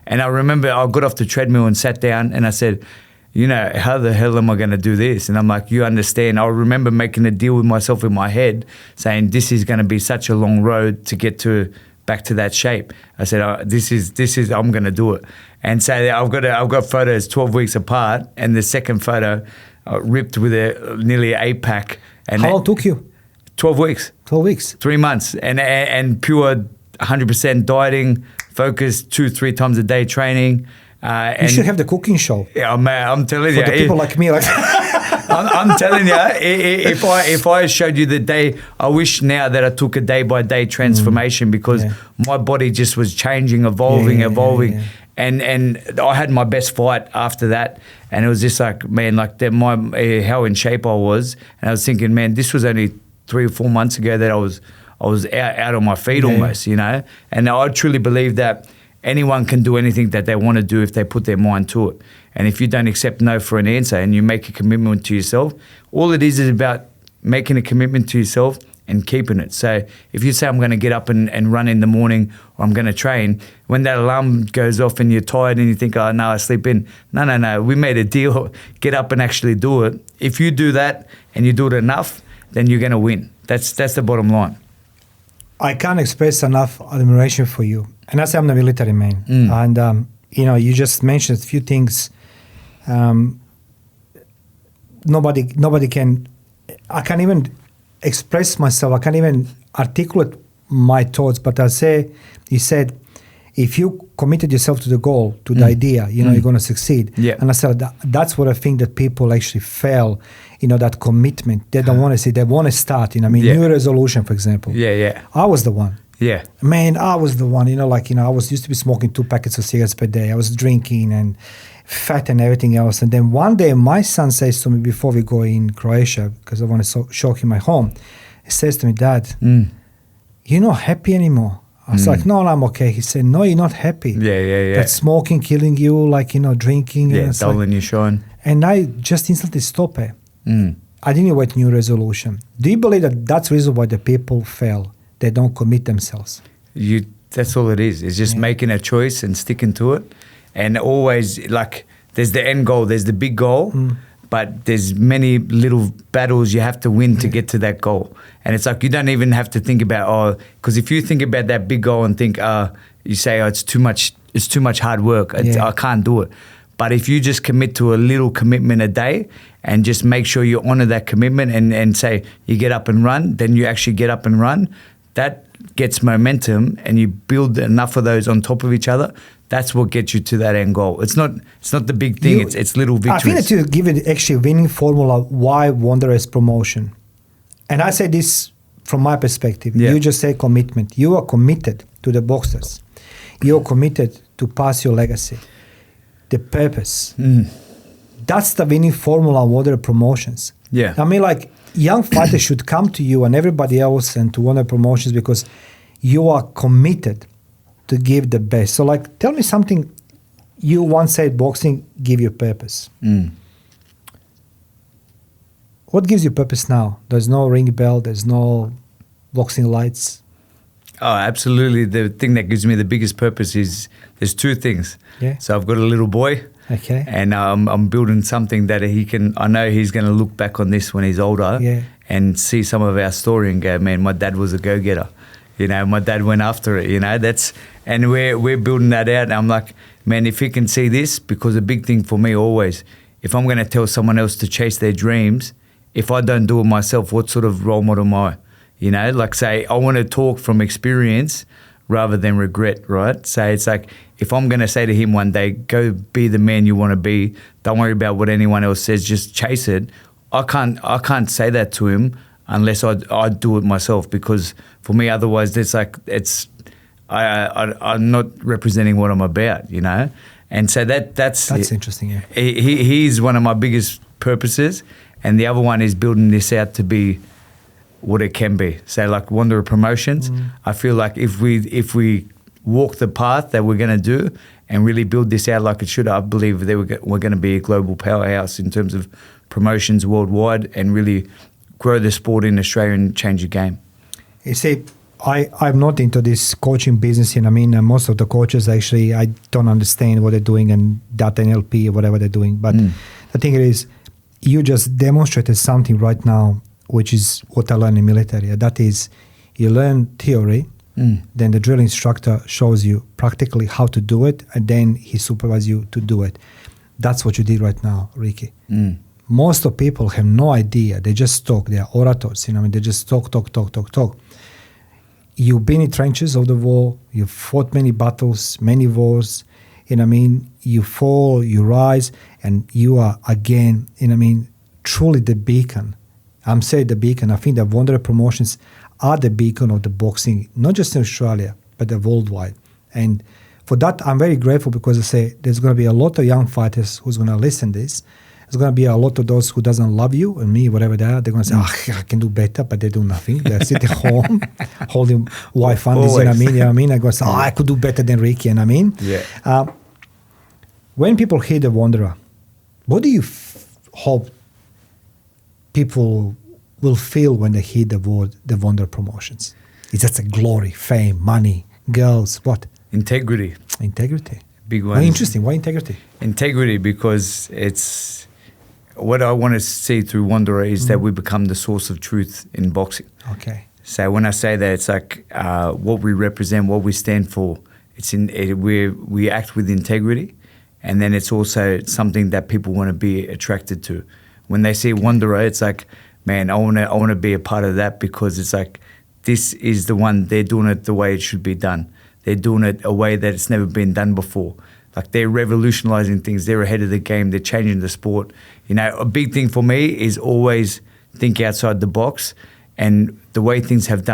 And I remember I got off the treadmill and sat down, and I said, you know, how the hell am I going to do this? And I'm like, you understand. I remember making a deal with myself in my head, saying this is going to be such a long road to get back to that shape. I said, this is I'm going to do it. And so I've got photos 12 weeks apart, and the second photo ripped with nearly an 8-pack. And how long took you? 12 weeks. 12 weeks. 3 months, and pure 100% dieting, focus 2-3 times a day training. You should have the cooking show. Yeah, I'm telling you. For the people like me, like. I'm telling you, if I showed you the day, I wish now that I took a day-by-day transformation, because my body just was changing, evolving. Yeah. And I had my best fight after that, and it was just like, man, like how in shape I was, and I was thinking, man, this was only 3 or 4 months ago that I was out on my feet almost, you know. And I truly believe that anyone can do anything that they want to do if they put their mind to it. And if you don't accept no for an answer and you make a commitment to yourself, all it is about making a commitment to yourself and keeping it. So if you say, I'm going to get up and run in the morning, or I'm going to train, when that alarm goes off and you're tired and you think, oh, no, I sleep in. No, we made a deal. Get up and actually do it. If you do that and you do it enough, then you're going to win. That's the bottom line. I can't express enough admiration for you. And I say I'm the military man. And, you know, you just mentioned a few things. Nobody can, I can't even express myself. I can't even articulate my thoughts. But you said, if you committed yourself to the goal, to the idea, you know, you're going to succeed. Yeah. And I said, that's what I think that people actually fail, you know, that commitment. They don't want to see, they want to start, you know, I mean, New Resolution, for example. Yeah. I was the one. Yeah. Man, I was the one, you know, like, you know, I used to be smoking 2 packets of cigarettes per day. I was drinking and fat and everything else. And then one day my son says to me, before we go in Croatia, because I want to show him my home, he says to me, Dad, you're not happy anymore. I was like, no, I'm okay. He said, no, you're not happy. Yeah. That smoking killing you, like, you know, drinking. Yeah, dulling your shine. And I just instantly stopped it. I didn't wait New Resolution. Do you believe that that's the reason why the people fail? They don't commit themselves. That's all it is. It's just making a choice and sticking to it. And always, like, there's the end goal, there's the big goal, but there's many little battles you have to win to get to that goal. And it's like, you don't even have to think about, because if you think about that big goal and think, you say, it's too much hard work, I can't do it. But if you just commit to a little commitment a day and just make sure you honor that commitment and say you get up and run, then you actually get up and run, that gets momentum, and you build enough of those on top of each other. That's what gets you to that end goal. It's not the big thing. It's little victories. I think that you give it actually a winning formula why Wanderers promotion. And I say this from my perspective. Yeah. You just say commitment. You are committed to the boxers. You are committed to pass your legacy. The purpose. That's the winning formula of Wanderer promotions. Yeah. I mean, like, young fighters should come to you and everybody else and to Wanderer promotions because you are committed to give the best. So, like, tell me something. You once said boxing give you purpose. What gives you purpose now? There's no ring bell. There's no boxing lights. Oh, absolutely. The thing that gives me the biggest purpose is there's 2 things. Yeah. So I've got a little boy. Okay. And I'm building something that I know he's going to look back on this when he's older and see some of our story and go, man, my dad was a go-getter. My dad went after it, and we're building that out. And I'm like, man, if he can see this, because a big thing for me always, if I'm going to tell someone else to chase their dreams, if I don't do it myself, what sort of role model am I? Like say, I want to talk from experience rather than regret, right? So it's like, if I'm going to say to him one day, go be the man you want to be, don't worry about what anyone else says, just chase it. I can't say that to him unless I do it myself, because for me, otherwise I'm not representing what I'm about, And so that's interesting. Yeah. He's one of my biggest purposes, and the other one is building this out to be what it can be. So like Wanderer Promotions, I feel like if we walk the path that we're going to do and really build this out like it should, I believe that we're going to be a global powerhouse in terms of promotions worldwide and really grow the sport in Australia and change the game. You see, I'm not into this coaching business, most of the coaches actually, I don't understand what they're doing and data NLP or whatever they're doing. But the thing is, you just demonstrated something right now, which is what I learned in military. That is, you learn theory, then the drill instructor shows you practically how to do it, and then he supervises you to do it. That's what you did right now, Ricky. Most of people have no idea. They just talk. They are orators. They just talk. You've been in trenches of the war. You've fought many battles, many wars. You fall, you rise, and you are again, truly the beacon. I'm saying the beacon. I think that Wanderer Promotions are the beacon of the boxing, not just in Australia, but worldwide. And for that, I'm very grateful, because I say there's going to be a lot of young fighters who's going to listen to this. There's going to be a lot of those who doesn't love you and me, whatever they are. They're going to say, I can do better, but they do nothing. They're sitting home, holding wife undies, I go, I could do better than Ricky, Yeah. When people hear the Wanderer, what do you hope people will feel when they hear the word, the Wanderer Promotions? Is that a glory, fame, money, girls, what? Integrity. Big one. Interesting. Why integrity? Integrity, because it's what I want to see through Wanderer is that we become the source of truth in boxing. Okay. So when I say that, it's like what we represent, what we stand for. We act with integrity, and then it's also something that people want to be attracted to. When they see Wanderer, it's like, man, I want to be a part of that, because it's like, this is the one, they're doing it the way it should be done. They're doing it a way that it's never been done before. Like, they're revolutionizing things. They're ahead of the game. They're changing the sport. A big thing for me is always think outside the box, and the way things have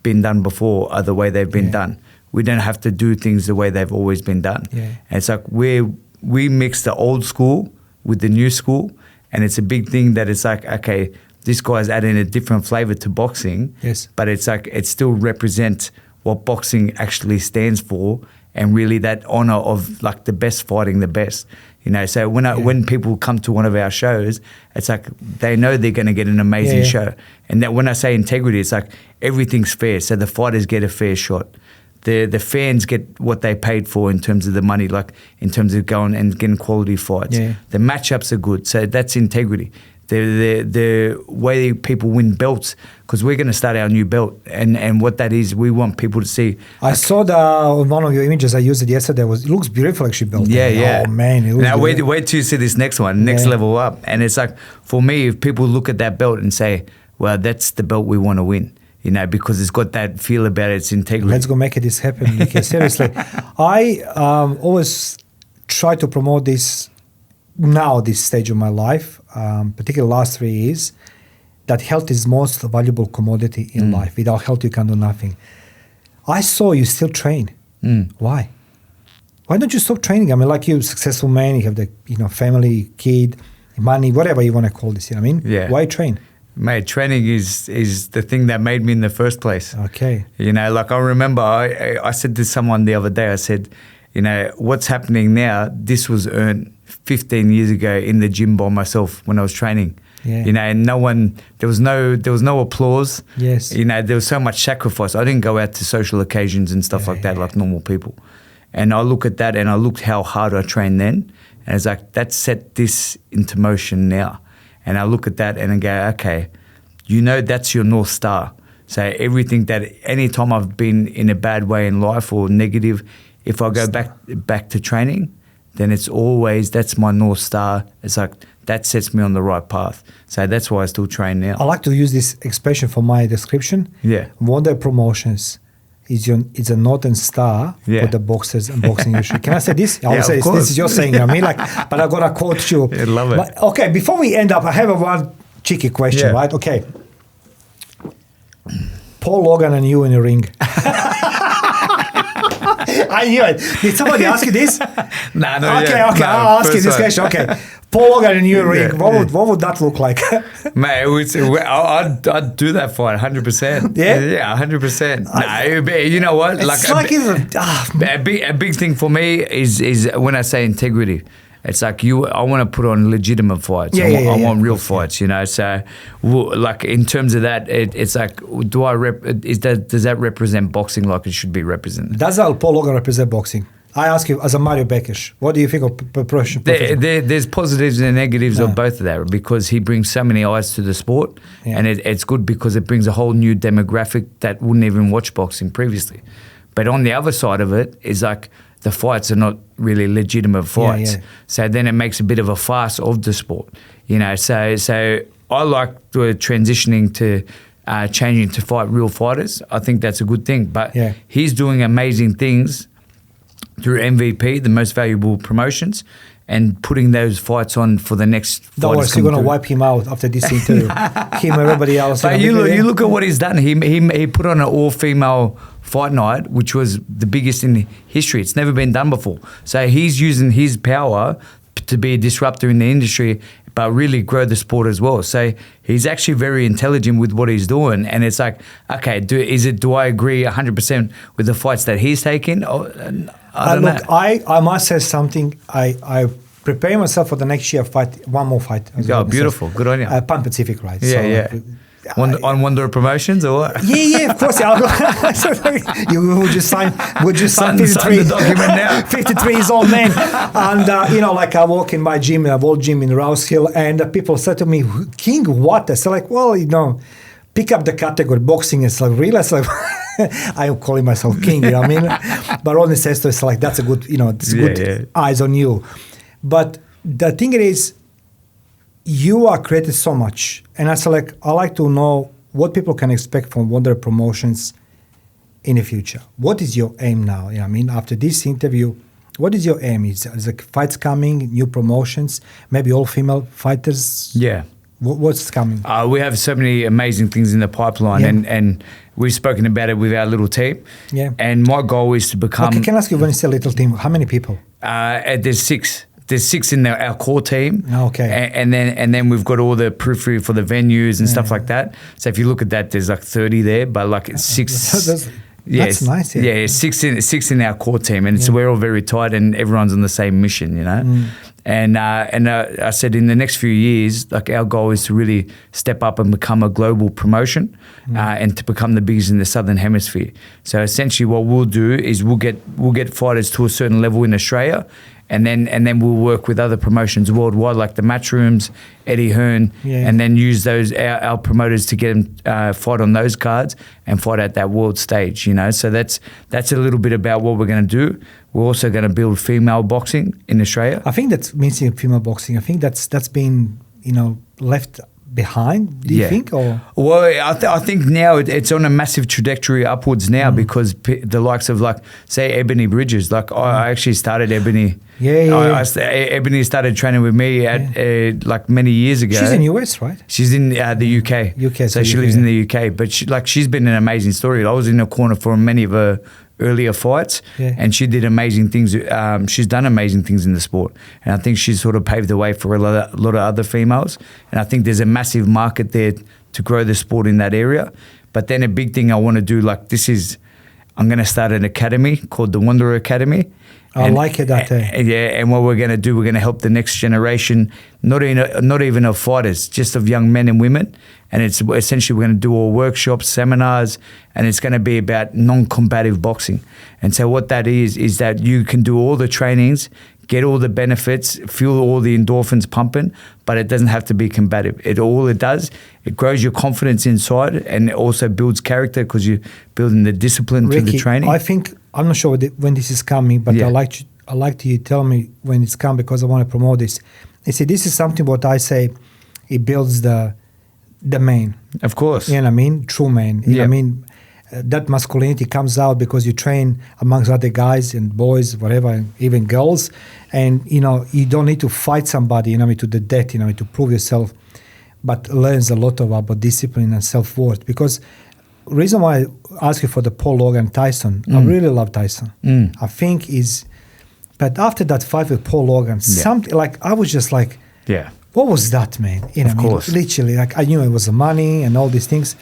been done before are the way they've been done. We don't have to do things the way they've always been done. Yeah. And it's like we mix the old school with the new school, and it's a big thing that it's like, okay, this guy's adding a different flavor to boxing, but it's like it still represents what boxing actually stands for, and really that honor of like the best fighting the best. So when people come to one of our shows, it's like they know they're going to get an amazing show. And that when I say integrity, it's like everything's fair. So the fighters get a fair shot. The fans get what they paid for in terms of the money, like in terms of going and getting quality fights. Yeah. The matchups are good. So that's integrity. The way people win belts, because we're going to start our new belt, and what that is, we want people to see. I saw one of your images. I used it yesterday. It looks beautiful, actually, belt. Yeah. Oh man, it looks now wait till you see this next one, next level up. And it's like, for me, if people look at that belt and say, well, that's the belt we want to win, because it's got that feel about it, it's integrity. Let's go make this happen. Because seriously, I always try to promote this now, this stage of my life, particularly last 3 years, that health is most valuable commodity in life. Without health, you can do nothing. I saw you still train. Why? Why don't you stop training? I mean, like, you're a successful man, you have the family, kid, money, whatever you want to call this. Yeah. Why train? Mate, training is the thing that made me in the first place. Okay. Like I remember I said to someone the other day, I said, what's happening now, this was earned 15 years ago in the gym by myself when I was training. Yeah. And there was no applause. Yes. There was so much sacrifice. I didn't go out to social occasions and stuff like that like normal people. And I look at that and I looked how hard I trained then, and it's like, that set this into motion now. And I look at that and I go, okay, that's your North Star. So everything that anytime I've been in a bad way in life or negative, if I go back to training, then it's always, that's my North Star. It's like, that sets me on the right path. So that's why I still train now. I like to use this expression for my description. Yeah. Wonder Promotions is a Northern Star for the boxers and boxing industry. Can I say this? I will say this is your saying. I mean, like, but I'm gonna quote you. I love it. But, okay, before we end up, I have one cheeky question, right? Okay. Paul Logan and you in the ring. I knew it. Did somebody ask you this? No. Okay. I'll ask you this question. Okay. Paul Logan in your ring. What would that look like? Mate, I'd do that fight 100%. Yeah, 100%. No, you know what? A big thing for me is when I say integrity. It's like I want to put on legitimate fights. I want real fights, you know. So, like in terms of that, it's like, does that represent boxing like it should be represented? Does Paul Logan represent boxing? I ask you, as a Mario Bekes, what do you think of professional? There's positives and negatives of both of that, because he brings so many eyes to the sport, and it's good because it brings a whole new demographic that wouldn't even watch boxing previously. But on the other side of it is like, the fights are not really legitimate fights. So then it makes a bit of a farce of the sport, you know. So I like the transitioning to changing to fight real fighters. I think that's a good thing. But he's doing amazing things through MVP, the most valuable promotions, and putting those fights on for the next fighters. Don't worry, so you're going to wipe him out after this interview. Him and everybody else. But you look at what he's done. He put on an all-female fight night, which was the biggest in history. It's never been done before. So he's using his power to be a disruptor in the industry, but really grow the sport as well. So he's actually very intelligent with what he's doing. And it's like, okay, do I agree 100% with the fights that he's taking? I don't know. I must say something. I prepare myself for the next year fight, one more fight. Oh, beautiful. Good on you. Pan Pacific, right? Yeah. On Wonder Promotions or what? Yeah, of course. Would you sign 53 the document now? 53 years old man. And, you know, like I walk in my gym, a old gym in Rouse Hill, and people said to me, King, what? I said, like, well, you know, pick up the category. Boxing is like, real. It's like, I am calling myself king, you know what I mean? But Ronnie says to us, like, that's a good, you know, it's good eyes on you. But the thing is, you are created so much, and I like to know what people can expect from Wonder Promotions in the future. What is your aim now? You know what I mean, after this interview, what is your aim? Is like fights coming, new promotions, maybe all female fighters? Yeah. What's coming? We have so many amazing things in the pipeline, and we've spoken about it with our little team. Yeah. And my goal is to become. Okay, can I ask you, when you say little team, how many people? There's 6. There's 6 in our core team. Okay. And then we've got all the periphery for the venues and stuff like that. So if you look at that, there's like 30 there, but like it's 6. That's nice. Yeah, 6 in our core team, and so we're all very tight, and everyone's on the same mission, you know. And I said in the next few years, like our goal is to really step up and become a global promotion, and to become the biggest in the Southern Hemisphere. So essentially, what we'll do is we'll get fighters to a certain level in Australia, and then we'll work with other promotions worldwide, like the Matchrooms, Eddie Hearn, and then use those our promoters to get them fight on those cards and fight at that world stage. You know, so that's a little bit about what we're going to do. We're also going to build female boxing in Australia. I think that's missing female boxing. I think that's been, you know, left behind, do you think? Or? Well, I think now it's on a massive trajectory upwards now, because the likes of, like, say, Ebony Bridges. Like, I actually started Ebony. Ebony started training with me at like many years ago. She's in US, right? She's in the UK. So she lives in the UK. But she's been an amazing story. I was in her corner for many of her earlier fights, and she did amazing things. She's done amazing things in the sport, and I think she's sort of paved the way for a lot of other females. And I think there's a massive market there to grow the sport in that area. But then a big thing I want to do, like, I'm going to start an academy called the Wanderer Academy. I like it that day. And what we're going to do, we're going to help the next generation, not even of fighters, just of young men and women. And it's essentially, we're going to do all workshops, seminars, and it's going to be about non-combative boxing. And so what that is that you can do all the trainings, get all the benefits, feel all the endorphins pumping, but it doesn't have to be combative. All it does, it grows your confidence inside, and it also builds character because you're building the discipline through the training. I think, I'm not sure when this is coming, but Yeah. I like you tell me when it's come, because I want to promote this. I say this is something what I say, it builds the man. Of course. You know what I mean? True man. You know what I mean? That masculinity comes out because you train amongst other guys and boys, whatever, and even girls. And, you know, you don't need to fight somebody, you know, to the death, you know, to prove yourself, but learns a lot about discipline and self-worth. Because reason why I ask you for the Paul Logan Tyson, I really love Tyson. I think but after that fight with Paul Logan, something like, I was just like, Yeah. what was that, man? You know, Of course. Literally, like, I knew it was the money and all these things.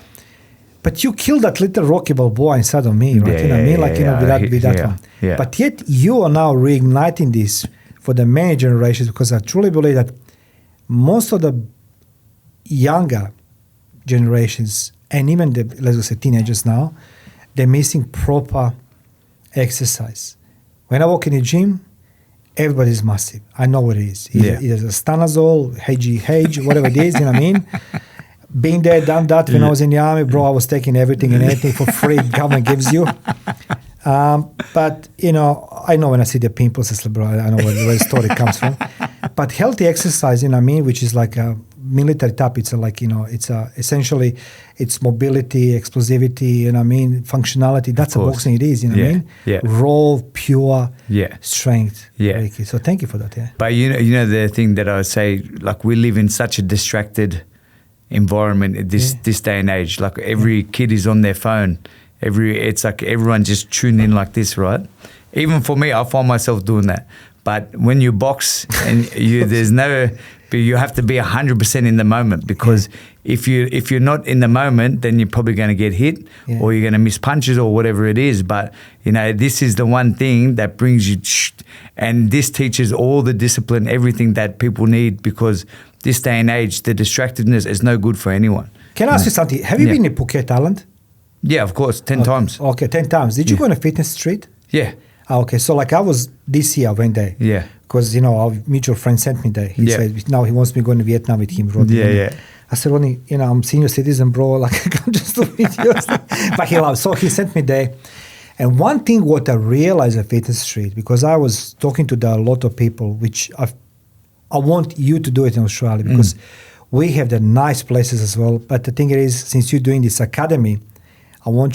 But you killed that little Rocky Balboa inside of me, right? Yeah, you know what I mean? Like, you know, with that one. Yeah. But yet you are now reigniting this for the many generations, because I truly believe that most of the younger generations, and even the, let's say, teenagers now, they're missing proper exercise. When I walk in the gym, everybody's massive. I know what it is. Either stanazole, HGH, whatever it is, you know what I mean? Been there, done that. When I was in the army, bro, I was taking everything and anything for free government gives you. But, you know, I know when I see the pimples, it's like, bro, I know where the story comes from. But healthy exercise, you know what I mean, which is like a military type, it's like, you know, it's essentially, it's mobility, explosivity, you know what I mean, functionality. That's what boxing it is, you know what I mean? Yeah. Raw, pure strength. Yeah. Ricky. So thank you for that, yeah. But, you know, the thing that I would say, like, we live in such a distracted environment at this day and age. Like, every kid is on their phone. It's like everyone just tuned in like this, right? Even for me, I find myself doing that. But when you box and you have to be 100% in the moment, because if you're not in the moment, then you're probably going to get hit or you're going to miss punches or whatever it is. But, you know, this is the one thing that brings you, and this teaches all the discipline, everything that people need, because this day and age, the distractedness is no good for anyone. Can I ask you something? Have you been in Phuket, Thailand? Yeah, of course, 10 times. Okay, 10 times. Did you go on a fitness street? Yeah. Okay, so like I was this year, I went there. Yeah. Because, you know, our mutual friend sent me there. He said, now he wants me to go to Vietnam with him. Rodney. I said, Ronnie, you know, I'm senior citizen, bro. Like, I can't just do videos. But he loved. So he sent me there. And one thing what I realized at Fitness Street, because I was talking to a lot of people, which I want you to do it in Australia, because we have the nice places as well. But the thing is, since you're doing this academy, I would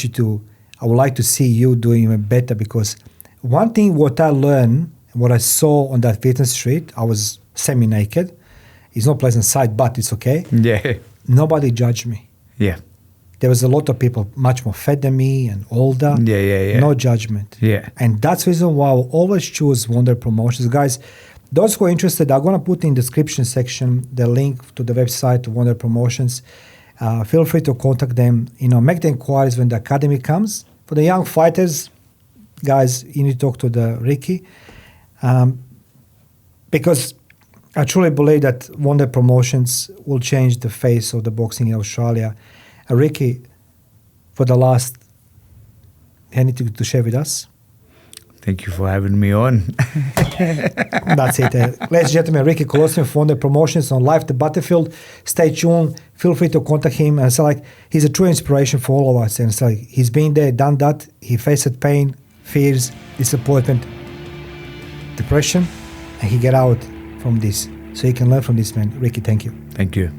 like to see you doing even better, because one thing what I learned, what I saw on that Fitness Street, I was semi-naked. It's not a pleasant sight, but it's okay. Yeah. Nobody judged me. Yeah. There was a lot of people much more fat than me and older. Yeah. No judgment. Yeah. And that's the reason why I will always choose Wonder Promotions. Guys, those who are interested, I'm going to put in the description section the link to the website to Wonder Promotions. Feel free to contact them. You know, make the inquiries when the academy comes. For the young fighters, guys, you need to talk to the Ricky, because I truly believe that Wonder Promotions will change the face of the boxing in Australia. Ricky, for the last, anything to share with us? Thank you for having me on. That's it. Ladies and gentlemen, Ricky Colosimo from Wonder Promotions on Live the Battlefield. Stay tuned. Feel free to contact him. And so, like, he's a true inspiration for all of us. And so, he's been there, done that. He faced pain, fears, disappointment, depression, and he get out from this. So you can learn from this man. Ricky, thank you. Thank you.